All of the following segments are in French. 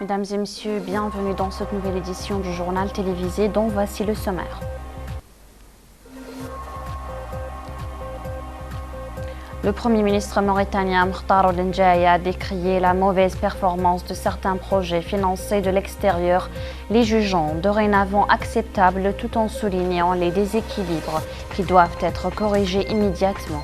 Mesdames et messieurs, bienvenue dans cette nouvelle édition du journal télévisé dont voici le sommaire. Le Premier ministre mauritanien Mokhtar Ould Ndjaye a décrié la mauvaise performance de certains projets financés de l'extérieur, les jugeant dorénavant acceptables tout en soulignant les déséquilibres qui doivent être corrigés immédiatement.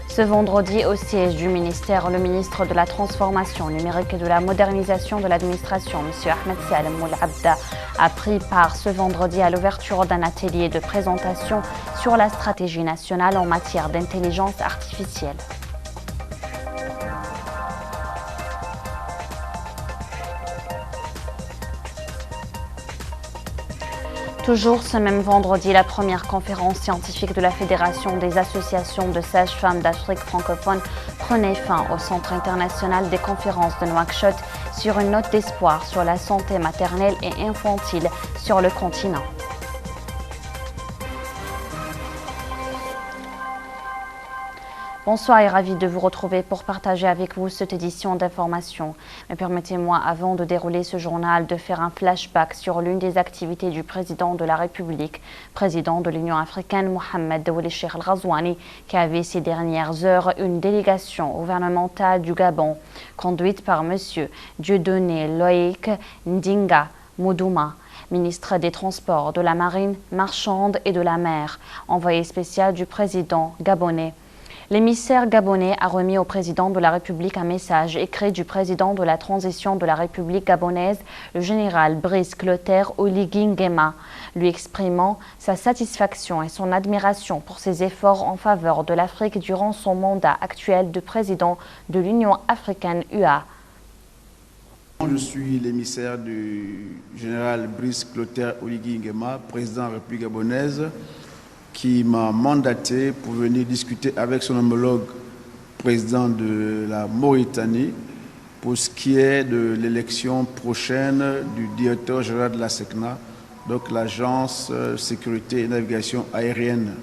Ce vendredi, au siège du ministère, le ministre de la Transformation numérique et de la modernisation de l'administration, M. Ahmed Salem Ould Abda, a pris part ce vendredi à l'ouverture d'un atelier de présentation sur la stratégie nationale en matière d'intelligence artificielle. Toujours ce même vendredi, la première conférence scientifique de la Fédération des associations de sages-femmes d'Afrique francophone prenait fin au Centre international des conférences de Nouakchott sur une note d'espoir sur la santé maternelle et infantile sur le continent. Bonsoir et ravi de vous retrouver pour partager avec vous cette édition d'information. Mais permettez-moi, avant de dérouler ce journal, de faire un flashback sur l'une des activités du président de la République, président de l'Union africaine, Mohamed Ould Cheikh El Ghazouani, qui avait ces dernières heures une délégation gouvernementale du Gabon, conduite par M. Dieudonné Loïc Ndinga Moudouma, ministre des Transports, de la Marine marchande et de la mer, envoyé spécial du président gabonais. L'émissaire gabonais a remis au président de la République un message écrit du président de la transition de la République gabonaise, le général Brice Clotaire Oligui Nguema, lui exprimant sa satisfaction et son admiration pour ses efforts en faveur de l'Afrique durant son mandat actuel de président de l'Union africaine UA. Je suis l'émissaire du général Brice Clotaire Oligui Nguema, président de la République gabonaise, qui m'a mandaté pour venir discuter avec son homologue président de la Mauritanie pour ce qui est de l'élection prochaine du directeur général de la SECNA, donc l'Agence Sécurité et Navigation Aérienne.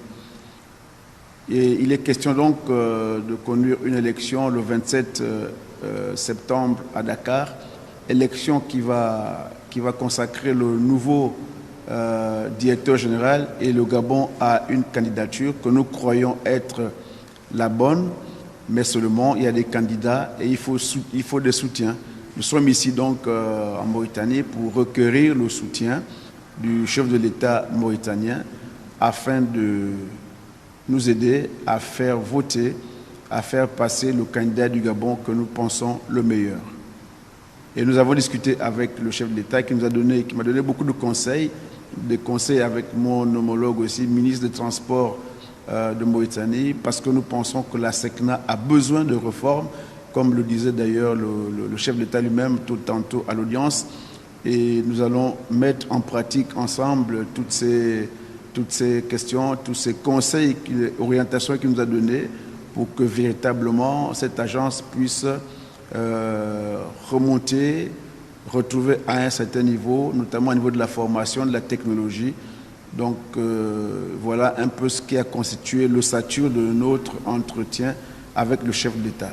Et il est question donc de conduire une élection le 27 septembre à Dakar, élection qui va consacrer le nouveau directeur général, et le Gabon a une candidature que nous croyons être la bonne, mais seulement il y a des candidats et il faut des soutiens. Nous sommes ici donc en Mauritanie pour requérir le soutien du chef de l'État mauritanien afin de nous aider à faire voter, à faire passer le candidat du Gabon que nous pensons le meilleur. Et nous avons discuté avec le chef de l'État qui m'a donné beaucoup de conseils, des conseils avec mon homologue aussi, ministre des Transports de Mauritanie, parce que nous pensons que la SECNA a besoin de réformes, comme le disait d'ailleurs le chef de l'État lui-même tout tantôt à l'audience. Et nous allons mettre en pratique ensemble toutes ces questions, tous ces conseils, orientations qu'il nous a donnés pour que véritablement cette agence puisse remonter, retrouver à un certain niveau, notamment au niveau de la formation, de la technologie. Donc voilà un peu ce qui a constitué l'ossature de notre entretien avec le chef de l'État.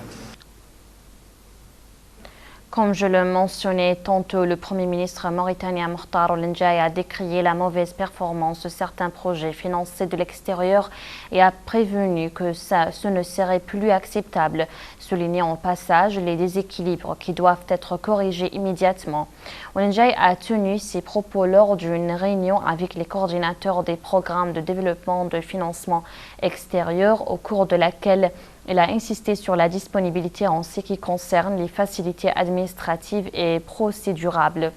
Comme je le mentionnais tantôt, le Premier ministre mauritanien Mokhtar Ould Ndjaye a décrié la mauvaise performance de certains projets financés de l'extérieur et a prévenu que ce ne serait plus acceptable, soulignant au passage les déséquilibres qui doivent être corrigés immédiatement. Ould Ndjaye a tenu ses propos lors d'une réunion avec les coordinateurs des programmes de développement de financement extérieur, au cours de laquelle il a insisté sur la disponibilité en ce qui concerne les facilités administratives et procédurales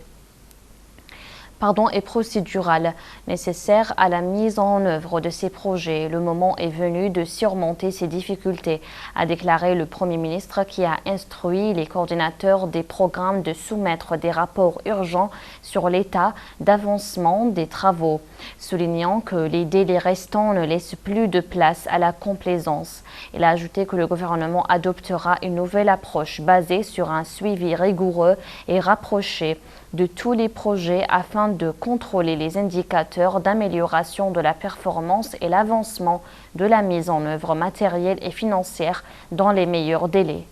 nécessaires à la mise en œuvre de ces projets. Le moment est venu de surmonter ces difficultés, a déclaré le Premier ministre, qui a instruit les coordinateurs des programmes de soumettre des rapports urgents sur l'état d'avancement des travaux, soulignant que les délais restants ne laissent plus de place à la complaisance. Il a ajouté que le gouvernement adoptera une nouvelle approche basée sur un suivi rigoureux et rapproché de tous les projets afin de contrôler les indicateurs d'amélioration de la performance et l'avancement de la mise en œuvre matérielle et financière dans les meilleurs délais.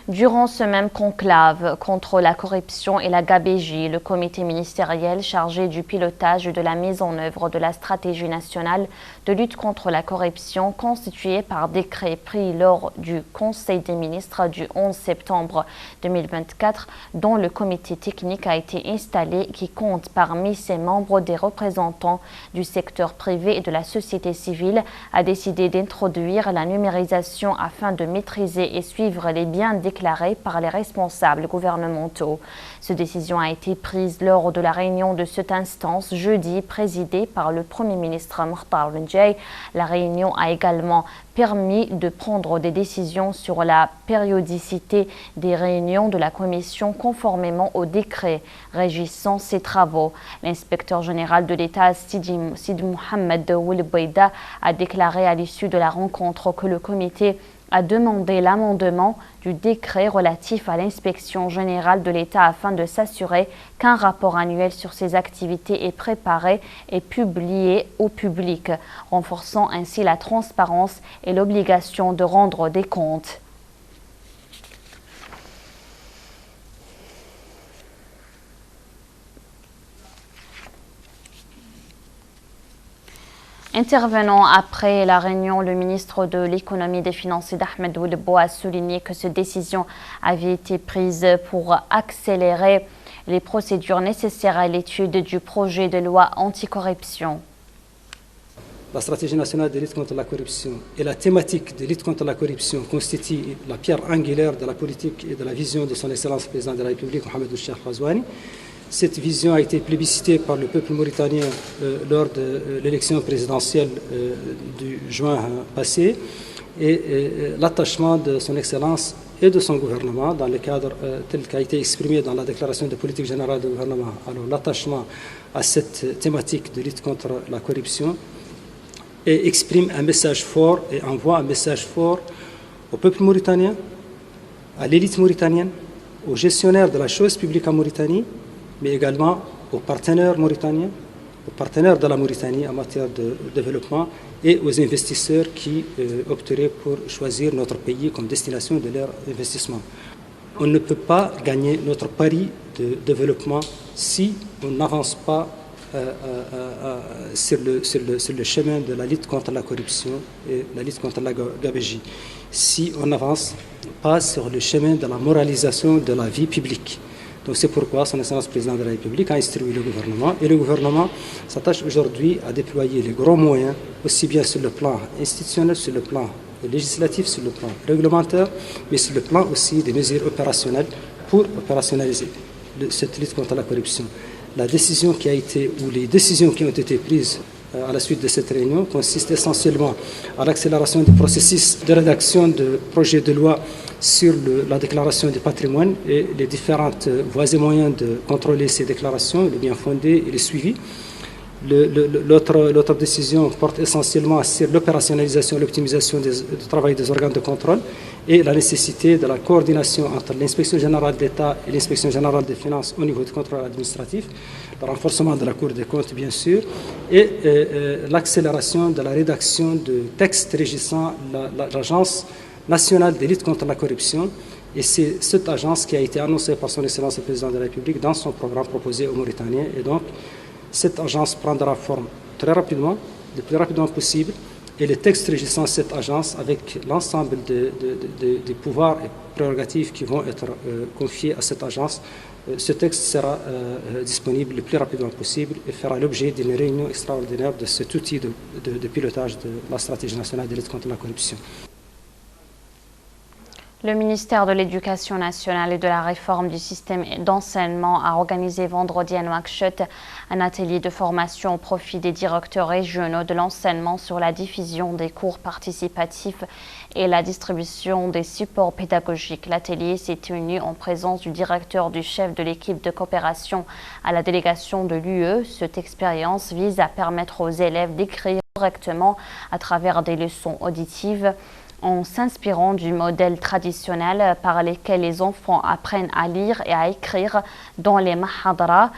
Durant ce même conclave contre la corruption et la gabegie, le comité ministériel chargé du pilotage de la mise en œuvre de la stratégie nationale de lutte contre la corruption, constituée par décret pris lors du Conseil des ministres du 11 septembre 2024, dont le comité technique a été installé, qui compte parmi ses membres des représentants du secteur privé et de la société civile, a décidé d'introduire la numérisation afin de maîtriser et suivre les biens déclarés par les responsables gouvernementaux. Cette décision a été prise lors de la réunion de cette instance jeudi, présidée par le Premier ministre Mokhtar Ould-Ghil. La réunion a également permis de prendre des décisions sur la périodicité des réunions de la commission conformément au décret régissant ses travaux. L'inspecteur général de l'État, Sidi Mohamed Ould Bouaïda, a déclaré à l'issue de la rencontre que le comité a demandé l'amendement du décret relatif à l'inspection générale de l'État afin de s'assurer qu'un rapport annuel sur ses activités est préparé et publié au public, renforçant ainsi la transparence et l'obligation de rendre des comptes. Intervenant après la réunion, le ministre de l'Économie et des Finances, Ahmed Ould Bouaïda, a souligné que cette décision avait été prise pour accélérer les procédures nécessaires à l'étude du projet de loi anticorruption. La stratégie nationale de lutte contre la corruption et la thématique de lutte contre la corruption constituent la pierre angulaire de la politique et de la vision de son Excellence le Président de la République, Mohamed Ould Cheikh Ghazouani. Cette vision a été plébiscitée par le peuple mauritanien lors de l'élection présidentielle du juin passé, et l'attachement de son Excellence et de son gouvernement dans le cadre tel qu'a été exprimé dans la déclaration de politique générale du gouvernement. Alors l'attachement à cette thématique de lutte contre la corruption et exprime un message fort et envoie un message fort au peuple mauritanien, à l'élite mauritanienne, aux gestionnaires de la chose publique en Mauritanie, mais également aux partenaires mauritaniens, aux partenaires de la Mauritanie en matière de développement et aux investisseurs qui opteraient pour choisir notre pays comme destination de leur investissement. On ne peut pas gagner notre pari de développement si on n'avance pas sur le chemin de la lutte contre la corruption et la lutte contre la gabegie. Si on n'avance pas sur le chemin de la moralisation de la vie publique. Donc c'est pourquoi son Excellence Président de la République a instruit le gouvernement, et le gouvernement s'attache aujourd'hui à déployer les gros moyens, aussi bien sur le plan institutionnel, sur le plan législatif, sur le plan réglementaire, mais sur le plan aussi des mesures opérationnelles pour opérationnaliser cette lutte contre la corruption. La décision qui a été, ou les décisions qui ont été prises à la suite de cette réunion consistent essentiellement à l'accélération du processus de rédaction de projets de loi sur la déclaration du patrimoine et les différentes voies et moyens de contrôler ces déclarations, le bien fondé et le suivi. L'autre décision porte essentiellement sur l'opérationnalisation et l'optimisation du travail des organes de contrôle et la nécessité de la coordination entre l'inspection générale d'État et l'inspection générale des finances au niveau du contrôle administratif, le renforcement de la Cour des comptes bien sûr, et l'accélération de la rédaction de textes régissant l'Agence nationale de lutte contre la corruption. Et c'est cette agence qui a été annoncée par son Excellence le Président de la République dans son programme proposé aux Mauritaniens. Et donc, cette agence prendra forme très rapidement, le plus rapidement possible, et les textes régissant cette agence, avec l'ensemble des pouvoirs et prérogatives qui vont être confiés à cette agence, ce texte sera disponible le plus rapidement possible et fera l'objet d'une réunion extraordinaire de cet outil de pilotage de la stratégie nationale de lutte contre la corruption. Le ministère de l'Éducation nationale et de la réforme du système d'enseignement a organisé vendredi à Nouakchott un atelier de formation au profit des directeurs régionaux de l'enseignement sur la diffusion des cours participatifs et la distribution des supports pédagogiques. L'atelier s'est tenu en présence du directeur du chef de l'équipe de coopération à la délégation de l'UE. Cette expérience vise à permettre aux élèves d'écrire correctement à travers des leçons auditives, en s'inspirant du modèle traditionnel par lequel les enfants apprennent à lire et à écrire dans les mahadras,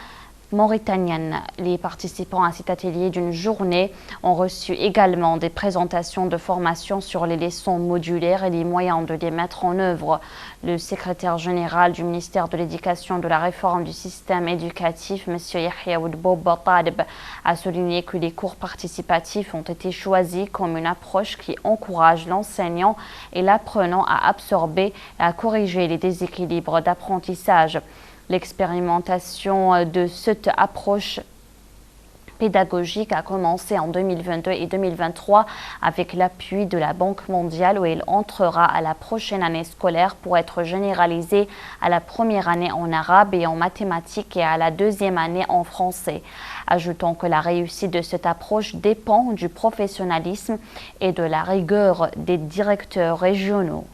mauritanienne. Les participants à cet atelier d'une journée ont reçu également des présentations de formation sur les leçons modulaires et les moyens de les mettre en œuvre. Le secrétaire général du ministère de l'Éducation et de la réforme du système éducatif, M. Yahya Oudbouba Talib, a souligné que les cours participatifs ont été choisis comme une approche qui encourage l'enseignant et l'apprenant à absorber et à corriger les déséquilibres d'apprentissage. L'expérimentation de cette approche pédagogique a commencé en 2022 et 2023 avec l'appui de la Banque mondiale où elle entrera à la prochaine année scolaire pour être généralisée à la première année en arabe et en mathématiques et à la deuxième année en français. Ajoutons que la réussite de cette approche dépend du professionnalisme et de la rigueur des directeurs régionaux.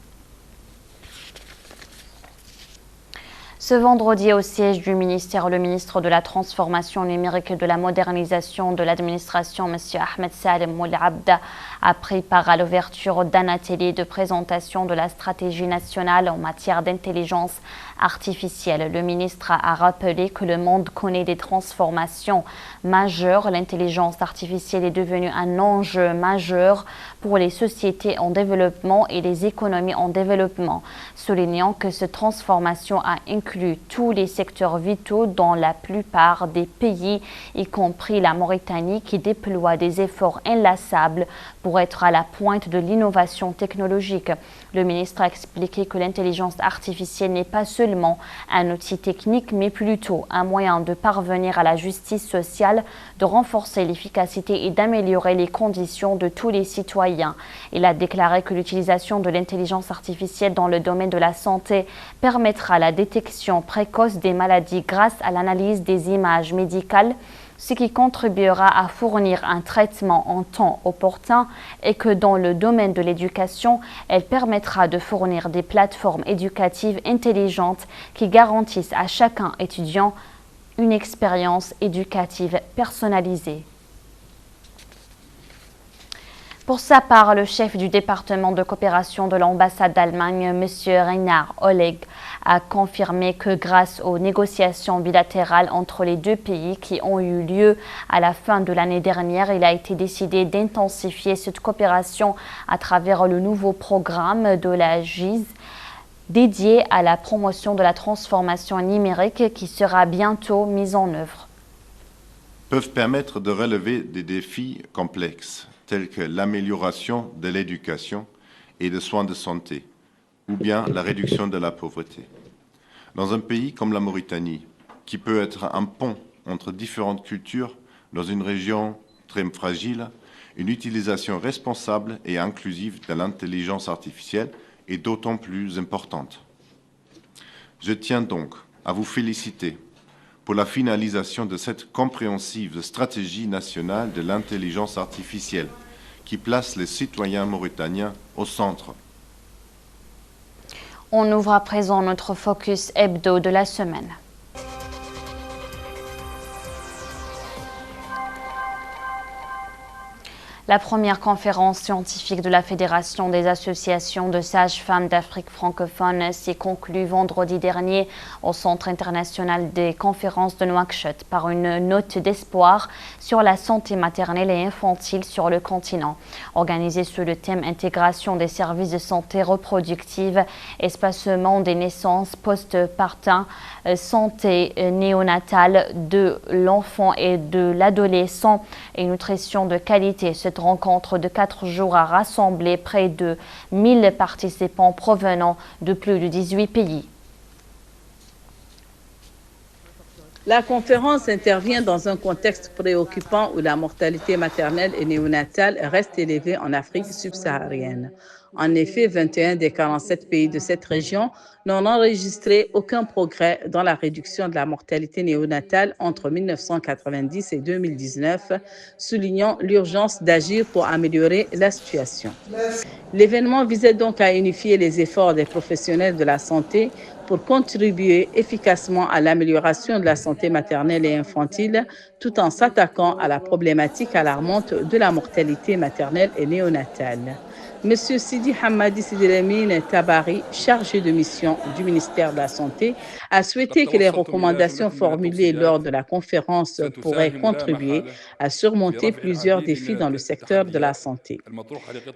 Ce vendredi, au siège du ministère, le ministre de la Transformation numérique et de la modernisation de l'administration, M. Ahmed Salem Moulabda, a pris part à l'ouverture d'un atelier de présentation de la stratégie nationale en matière d'intelligence artificielle. Le ministre a rappelé que le monde connaît des transformations majeures. L'intelligence artificielle est devenue un enjeu majeur pour les sociétés en développement et les économies en développement, soulignant que cette transformation a inclus tous les secteurs vitaux dans la plupart des pays, y compris la Mauritanie, qui déploie des efforts inlassables pour être à la pointe de l'innovation technologique. Le ministre a expliqué que l'intelligence artificielle n'est pas seulement un outil technique, mais plutôt un moyen de parvenir à la justice sociale, de renforcer l'efficacité et d'améliorer les conditions de tous les citoyens. Il a déclaré que l'utilisation de l'intelligence artificielle dans le domaine de la santé permettra la détection précoce des maladies grâce à l'analyse des images médicales, ce qui contribuera à fournir un traitement en temps opportun, et que dans le domaine de l'éducation, elle permettra de fournir des plateformes éducatives intelligentes qui garantissent à chacun étudiant une expérience éducative personnalisée. Pour sa part, le chef du département de coopération de l'ambassade d'Allemagne, M. Reinhard Oleg, a confirmé que grâce aux négociations bilatérales entre les deux pays qui ont eu lieu à la fin de l'année dernière, il a été décidé d'intensifier cette coopération à travers le nouveau programme de la GIZ dédié à la promotion de la transformation numérique qui sera bientôt mise en œuvre. Peuvent permettre de relever des défis complexes tels que l'amélioration de l'éducation et des soins de santé, ou bien la réduction de la pauvreté. Dans un pays comme la Mauritanie, qui peut être un pont entre différentes cultures dans une région très fragile, une utilisation responsable et inclusive de l'intelligence artificielle est d'autant plus importante. Je tiens donc à vous féliciter pour la finalisation de cette compréhensive stratégie nationale de l'intelligence artificielle qui place les citoyens mauritaniens au centre. On ouvre à présent notre focus hebdo de la semaine. La première conférence scientifique de la Fédération des associations de sages-femmes d'Afrique francophone s'est conclue vendredi dernier au Centre international des conférences de Nouakchott par une note d'espoir sur la santé maternelle et infantile sur le continent. Organisée sous le thème intégration des services de santé reproductive, espacement des naissances post-partum, santé néonatale de l'enfant et de l'adolescent et nutrition de qualité. Cette rencontre de 4 jours a rassemblé près de 1000 participants provenant de plus de 18 pays. La conférence intervient dans un contexte préoccupant où la mortalité maternelle et néonatale reste élevée en Afrique subsaharienne. En effet, 21 des 47 pays de cette région n'ont enregistré aucun progrès dans la réduction de la mortalité néonatale entre 1990 et 2019, soulignant l'urgence d'agir pour améliorer la situation. L'événement visait donc à unifier les efforts des professionnels de la santé pour contribuer efficacement à l'amélioration de la santé maternelle et infantile, tout en s'attaquant à la problématique alarmante de la mortalité maternelle et néonatale. M. Sidi Hamadi Sidilamine Tabari, chargé de mission du ministère de la Santé, a souhaité que les recommandations formulées lors de la conférence pourraient contribuer à surmonter plusieurs défis dans le secteur de la santé.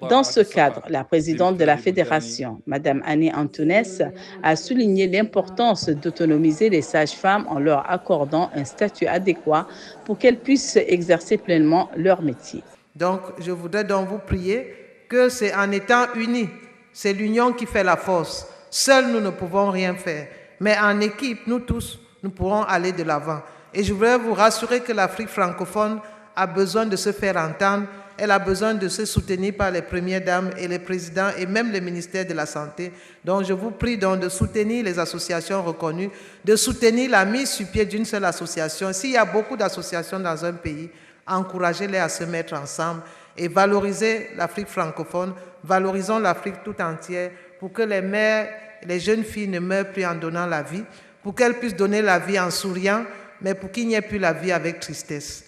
Dans ce cadre, la présidente de la Fédération, Mme Annie Antounès, a souligné l'importance d'autonomiser les sages-femmes en leur accordant un statut adéquat pour qu'elles puissent exercer pleinement leur métier. Donc, je voudrais donc vous prier que c'est en étant unis, c'est l'union qui fait la force. Seuls, nous ne pouvons rien faire. Mais en équipe, nous tous, nous pourrons aller de l'avant. Et je voudrais vous rassurer que l'Afrique francophone a besoin de se faire entendre. Elle a besoin de se soutenir par les premières dames et les présidents et même le ministère de la Santé. Donc, je vous prie donc de soutenir les associations reconnues, de soutenir la mise sur pied d'une seule association. S'il y a beaucoup d'associations dans un pays, encouragez-les à se mettre ensemble et valoriser l'Afrique francophone, valorisons l'Afrique tout entière pour que les mères, les jeunes filles ne meurent plus en donnant la vie, pour qu'elles puissent donner la vie en souriant, mais pour qu'il n'y ait plus la vie avec tristesse.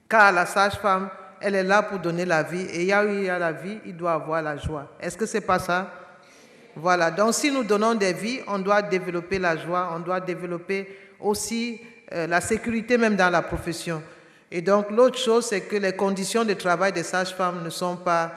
Car la sage-femme, elle est là pour donner la vie, et il y a la vie, il doit avoir la joie. Est-ce que c'est pas ça? Voilà, donc si nous donnons des vies, on doit développer la joie, on doit développer aussi la sécurité même dans la profession. Et donc, l'autre chose, c'est que les conditions de travail des sages-femmes ne sont pas...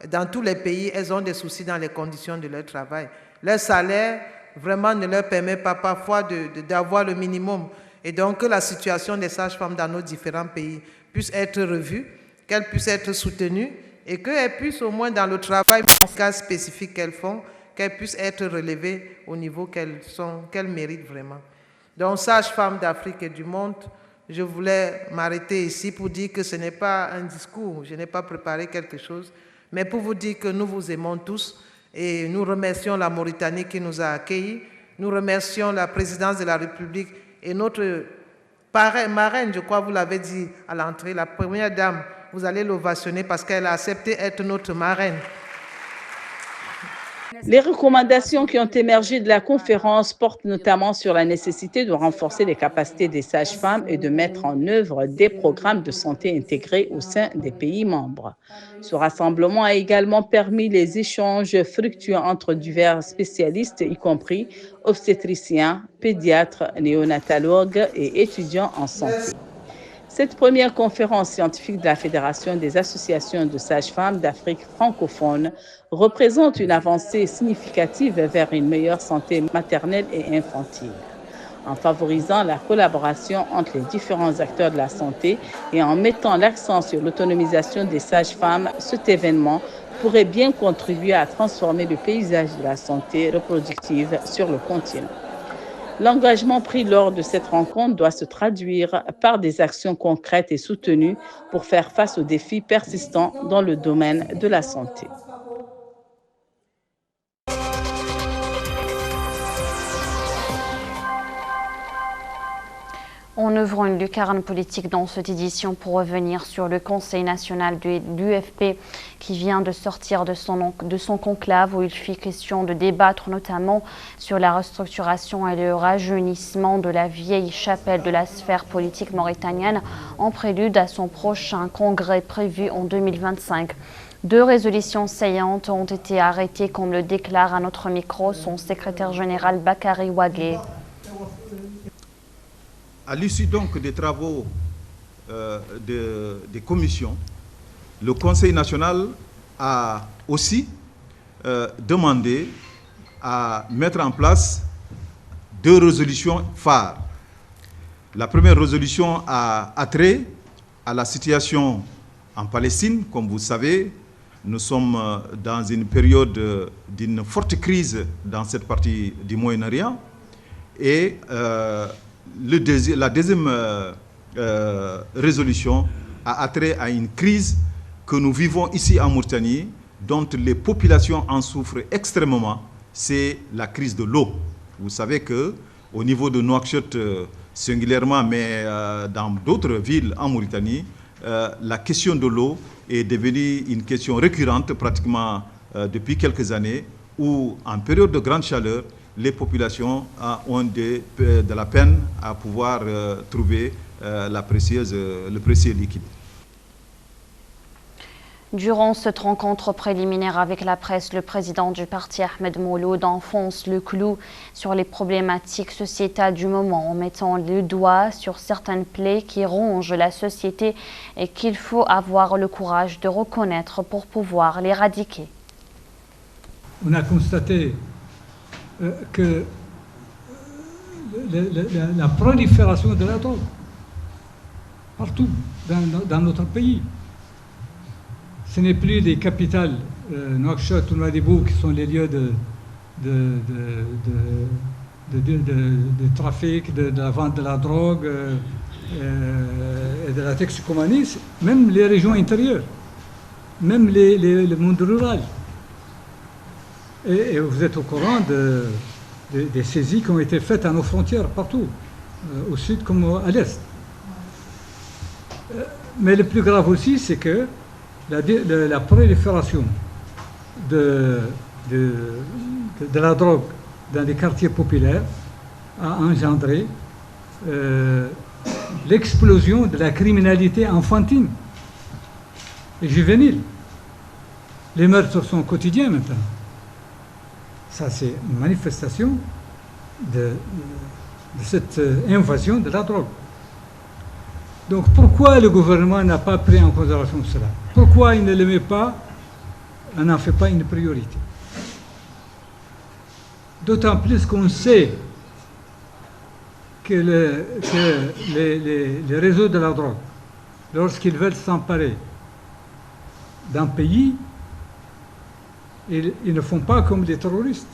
Dans tous les pays, elles ont des soucis dans les conditions de leur travail. Leur salaire, vraiment, ne leur permet pas parfois d'avoir le minimum. Et donc, que la situation des sages-femmes dans nos différents pays puisse être revue, qu'elles puissent être soutenues et qu'elles puissent, au moins dans le travail spécifique qu'elles font, qu'elles puissent être relevées au niveau qu'elles méritent vraiment. Donc, sages-femmes d'Afrique et du monde, je voulais m'arrêter ici pour dire que ce n'est pas un discours, je n'ai pas préparé quelque chose, mais pour vous dire que nous vous aimons tous et nous remercions la Mauritanie qui nous a accueillis, nous remercions la présidence de la République et notre marraine, je crois que vous l'avez dit à l'entrée, la première dame, vous allez l'ovationner parce qu'elle a accepté d'être notre marraine. Les recommandations qui ont émergé de la conférence portent notamment sur la nécessité de renforcer les capacités des sages-femmes et de mettre en œuvre des programmes de santé intégrés au sein des pays membres. Ce rassemblement a également permis les échanges fructueux entre divers spécialistes, y compris obstétriciens, pédiatres, néonatologues et étudiants en santé. Cette première conférence scientifique de la Fédération des associations de sages-femmes d'Afrique francophone représente une avancée significative vers une meilleure santé maternelle et infantile. En favorisant la collaboration entre les différents acteurs de la santé et en mettant l'accent sur l'autonomisation des sages-femmes, cet événement pourrait bien contribuer à transformer le paysage de la santé reproductive sur le continent. L'engagement pris lors de cette rencontre doit se traduire par des actions concrètes et soutenues pour faire face aux défis persistants dans le domaine de la santé. On ouvre une lucarne politique dans cette édition pour revenir sur le Conseil national de l'UFP qui vient de sortir de son conclave où il fut question de débattre notamment sur la restructuration et le rajeunissement de la vieille chapelle de la sphère politique mauritanienne en prélude à son prochain congrès prévu en 2025. 2 résolutions saillantes ont été arrêtées comme le déclare à notre micro son secrétaire général Bakary Ouagué. À l'issue donc des travaux des commissions, le Conseil national a aussi demandé à mettre en place 2 résolutions phares. La première résolution a trait à la situation en Palestine. Comme vous savez, nous sommes dans une période d'une forte crise dans cette partie du Moyen-Orient et la deuxième résolution a trait à une crise que nous vivons ici en Mauritanie, dont les populations en souffrent extrêmement, c'est la crise de l'eau. Vous savez qu'au niveau de Nouakchott singulièrement, mais dans d'autres villes en Mauritanie, la question de l'eau est devenue une question récurrente pratiquement depuis quelques années, où en période de grande chaleur, les populations ont de la peine à pouvoir trouver le précieux liquide. Durant cette rencontre préliminaire avec la presse, le président du parti Ahmed Mouloud enfonce le clou sur les problématiques sociétales du moment en mettant le doigt sur certaines plaies qui rongent la société et qu'il faut avoir le courage de reconnaître pour pouvoir l'éradiquer. On a constaté que la prolifération de la drogue partout dans notre pays. Ce n'est plus des capitales, Nouakchott ou Nouadhibou, qui sont les lieux de trafic, de la vente de la drogue et de la toxicomanie, même les régions intérieures, même le monde rural. Et vous êtes au courant des saisies qui ont été faites à nos frontières, partout, au sud comme à l'est. Mais le plus grave aussi, c'est que la prolifération de la drogue dans les quartiers populaires a engendré l'explosion de la criminalité enfantine et juvénile. Les meurtres sont quotidiens maintenant. Ça, c'est une manifestation de cette invasion de la drogue. Donc pourquoi le gouvernement n'a pas pris en considération cela? Pourquoi il ne le met pas, on n'en fait pas une priorité? D'autant plus qu'on sait que les réseaux de la drogue, lorsqu'ils veulent s'emparer d'un pays, ils ne font pas comme les terroristes.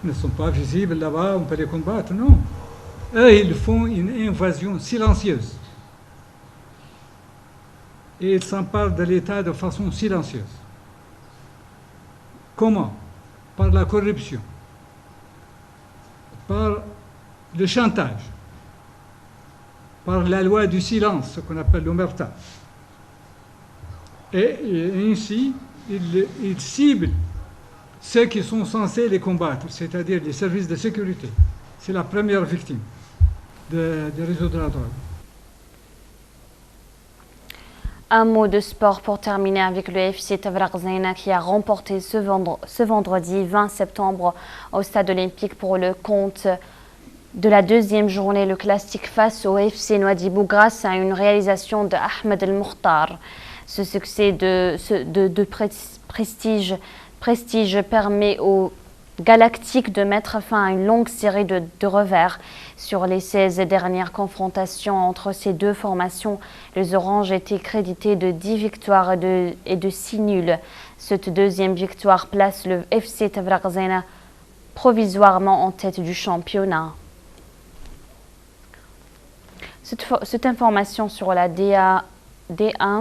Ils ne sont pas visibles là-bas, on peut les combattre, non. Eux, ils font une invasion silencieuse. Et ils s'emparent de l'État de façon silencieuse. Comment? Par la corruption, par le chantage, par la loi du silence, ce qu'on appelle l'omerta. Et ainsi, ils ciblent ceux qui sont censés les combattre, c'est-à-dire les services de sécurité. C'est la première victime des réseaux de la drogue. Un mot de sport pour terminer avec le FC Tavraghzena qui a remporté ce vendredi 20 septembre au stade olympique pour le compte de la deuxième journée le classique face au FC Nouadhibou grâce à une réalisation de Ahmed El Mokhtar. Ce succès de prestige permet aux Galactiques de mettre fin à une longue série de revers. Sur les 16 dernières confrontations entre ces deux formations, les Oranges étaient crédités de 10 victoires et de 6 nuls. Cette deuxième victoire place le FC Tavraghzena provisoirement en tête du championnat. Cette information sur la D1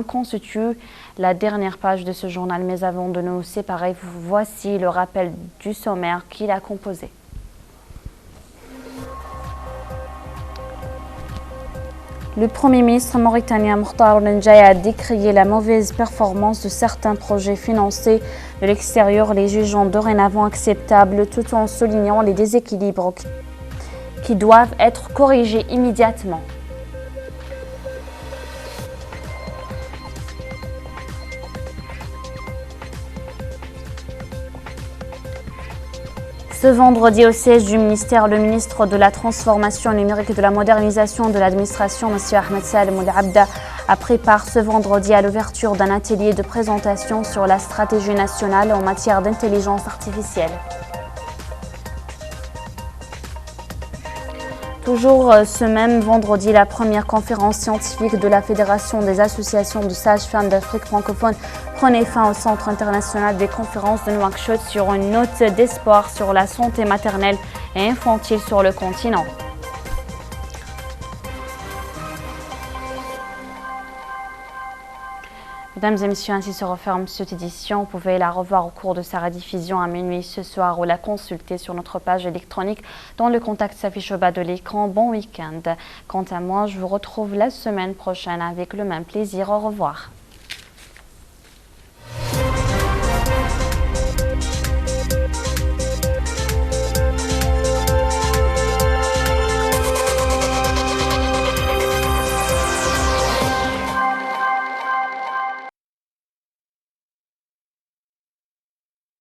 constitue la dernière page de ce journal, mais avant de nous séparer, voici le rappel du sommaire qui l'a composé. Le Premier ministre mauritanien Mokhtar Ould Ghaya a décrié la mauvaise performance de certains projets financés de l'extérieur, les jugeant dorénavant acceptables, tout en soulignant les déséquilibres qui doivent être corrigés immédiatement. Ce vendredi au siège du ministère, le ministre de la Transformation numérique et de la modernisation de l'administration, M. Ahmed Salem Ould Abda, a préparé ce vendredi à l'ouverture d'un atelier de présentation sur la stratégie nationale en matière d'intelligence artificielle. Toujours ce même vendredi, la première conférence scientifique de la Fédération des associations de sages-femmes d'Afrique francophone prenait fin au Centre international des conférences de Nouakchott sur une note d'espoir sur la santé maternelle et infantile sur le continent. Mesdames et messieurs, ainsi se referme cette édition. Vous pouvez la revoir au cours de sa rediffusion à minuit ce soir ou la consulter sur notre page électronique dont le contact s'affiche au bas de l'écran. Bon week-end. Quant à moi, je vous retrouve la semaine prochaine avec le même plaisir. Au revoir.